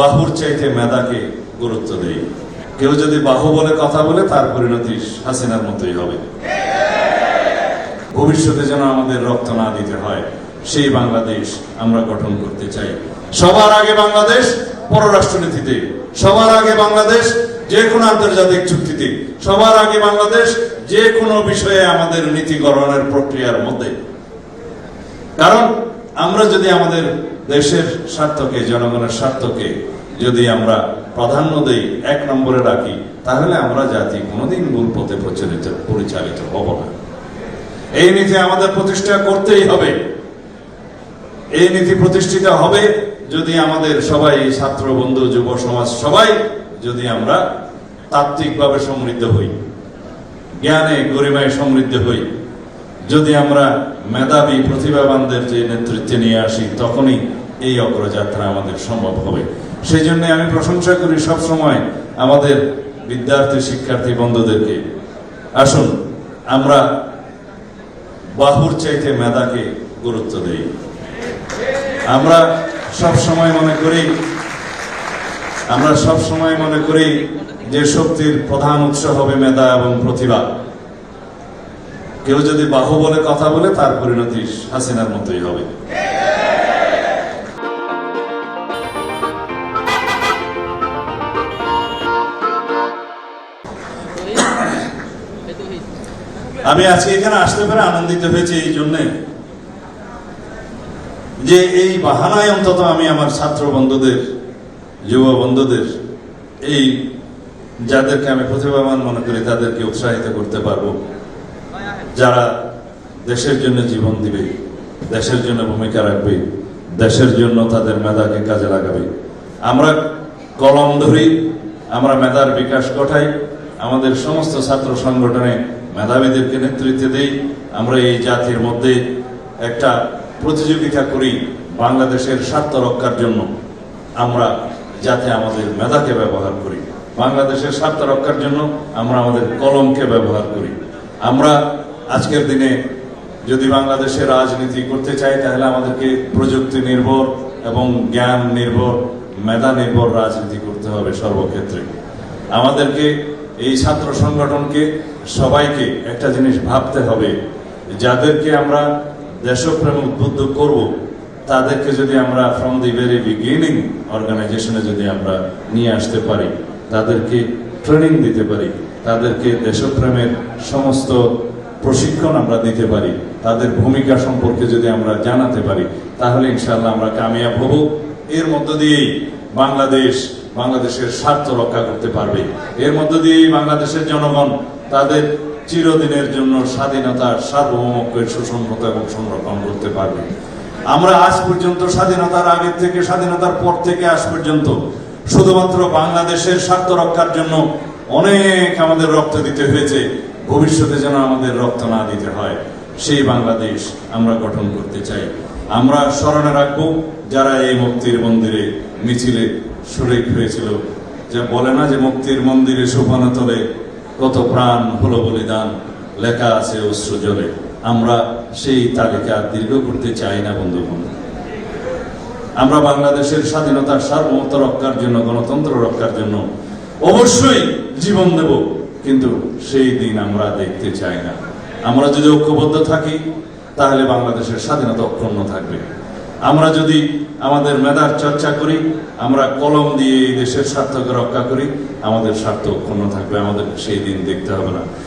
বাহুর চাইতে মেধাকে গুরুত্ব দেই। কেউ যদি বাহু বলে কথা বলে তার পরিণতি হাসিনার মতোই হবে। ভবিষ্যতে যেন আমাদের রক্ত না দিতে হয় সেই বাংলাদেশ আমরা গঠন করতে চাই। সবার আগে বাংলাদেশ পররাষ্ট্রনীতিতে, সবার আগে বাংলাদেশ যে কোনো আন্তর্জাতিক চুক্তিতে, সবার আগে বাংলাদেশ যে কোনো বিষয়ে আমাদের নীতি গঠনের প্রক্রিয়ার মধ্যে। কারণ আমরা যদি আমাদের দেশের স্বার্থকে, জনগণের স্বার্থকে যদি আমরা প্রাধান্য দেই, এক নম্বরে রাখি, তাহলে আমরা জাতি কোনোদিন ভুল পথে পরিচালিত হব না। এই নীতি আমাদের প্রতিষ্ঠা করতেই হবে। এই নীতি প্রতিষ্ঠিত হবে যদি আমাদের সবাই, ছাত্র বন্ধু, যুব সমাজ সবাই যদি আমরা তাত্ত্বিকভাবে সমৃদ্ধ হই, জ্ঞানে গরিমায় সমৃদ্ধ হই, যদি আমরা মেধাবী প্রতিভাবানদের যে নেতৃত্বে নিয়ে আসি, তখনই এই অগ্রযাত্রা আমাদের সম্ভব হবে। সেই জন্য আমি প্রশংসা করি সবসময় আমাদের বিদ্যার্থী শিক্ষার্থী বন্ধুদেরকে। আসুন আমরা বাহুর চাইতে মেধাকে গুরুত্ব দেই। আমরা সব সময় মনে করি যে শক্তির প্রধান উৎস হবে মেধা এবং প্রতিভা। কেউ যদি বাহু বলে কথা বলে তার পরিণতি হাসিনার মতোই হবে। আমি আজকে এখানে আসতে পেরে আনন্দিত হয়েছি এই জন্যে যে এই বাহানায় অন্তত আমি আমার ছাত্র বন্ধুদের, যুব বন্ধুদের, এই যাদেরকে আমি প্রতিভাবান মনে করি তাদেরকে উৎসাহিত করতে পারবো, যারা দেশের জন্য জীবন দিবে, দেশের জন্য ভূমিকা রাখবে, দেশের জন্য তাদের মেধাকে কাজে লাগাবে। আমরা কলম ধরি, আমরা মেধার বিকাশ ঘটাই, আমাদের সমস্ত ছাত্র সংগঠনে মেধাবীদেরকে নেতৃত্ব দেই। আমরা এই জাতির মধ্যে একটা প্রতিযোগিতা করি বাংলাদেশের স্বার্থ রক্ষার জন্য। আমরা যাতে আমাদের মেধাকে ব্যবহার করি, বাংলাদেশের স্বার্থ রক্ষার জন্য আমরা আমাদের কলমকে ব্যবহার করি। আমরা আজকের দিনে যদি বাংলাদেশের রাজনীতি করতে চাই, তাহলে আমাদেরকে প্রযুক্তি নির্ভর এবং জ্ঞান নির্ভর, মেধা নির্ভর রাজনীতি করতে হবে সর্বক্ষেত্রে। আমাদেরকে এই ছাত্র সংগঠনকে সবাইকে একটা জিনিস ভাবতে হবে, যাদেরকে আমরা দেশপ্রেম উদ্বুদ্ধ করব, তাদেরকে যদি আমরা ফ্রম দি ভেরি বিগিনিং অর্গানাইজেশনে যদি আমরা নিয়ে আসতে পারি, তাদেরকে ট্রেনিং দিতে পারি, তাদেরকে দেশপ্রেমের সমস্ত প্রশিক্ষণ আমরা দিতে পারি, তাদের ভূমিকা সম্পর্কে যদি আমরা জানাতে পারি, তাহলে ইনশাআল্লাহ আমরা কামিয়াব হব। এর মধ্য দিয়েই বাংলাদেশের স্বার্থ রক্ষা করতে পারবে। এর মধ্য দিয়েই বাংলাদেশের জনগণ তাদের চিরদিনের জন্য স্বাধীনতার সার্বভৌমত্বের সুসংহত এবং সংরক্ষণ করতে পারবে। আমরা আজ পর্যন্ত স্বাধীনতার আগের থেকে, স্বাধীনতার পর থেকে আজ পর্যন্ত শুধুমাত্র বাংলাদেশের স্বার্থ রক্ষার জন্য অনেক আমাদের রক্ত দিতে হয়েছে। ভবিষ্যতে যেন আমাদের রক্ত না দিতে হয় সেই বাংলাদেশ আমরা গঠন করতে চাই। আমরা স্মরণে রাখবো যারা এই মুক্তির মন্দিরে মিছিলে শরীক হয়েছিল, যে বলে না যে মুক্তির মন্দিরে সোপান তলে কত প্রাণ হলো বলিদান, লেখা আছে অশ্রু জলে। আমরা সেই তালিকা দীর্ঘ করতে চাই না বন্ধুগণ। আমরা বাংলাদেশের স্বাধীনতার সার্বভৌমত্ব রক্ষার জন্য, গণতন্ত্র রক্ষার জন্য অবশ্যই জীবন দেব, কিন্তু সেই দিন আমরা দেখতে চাই না। আমরা যদি ঐক্যবদ্ধ থাকি তাহলে বাংলাদেশের স্বাধীনতা অক্ষুণ্ণ থাকবে। আমরা যদি আমাদের মেধার চর্চা করি, আমরা কলম দিয়ে এই দেশের স্বার্থকে রক্ষা করি, আমাদের স্বার্থ অক্ষুণ্ণ থাকবে। আমাদের সেই দিন দেখতে হবে না।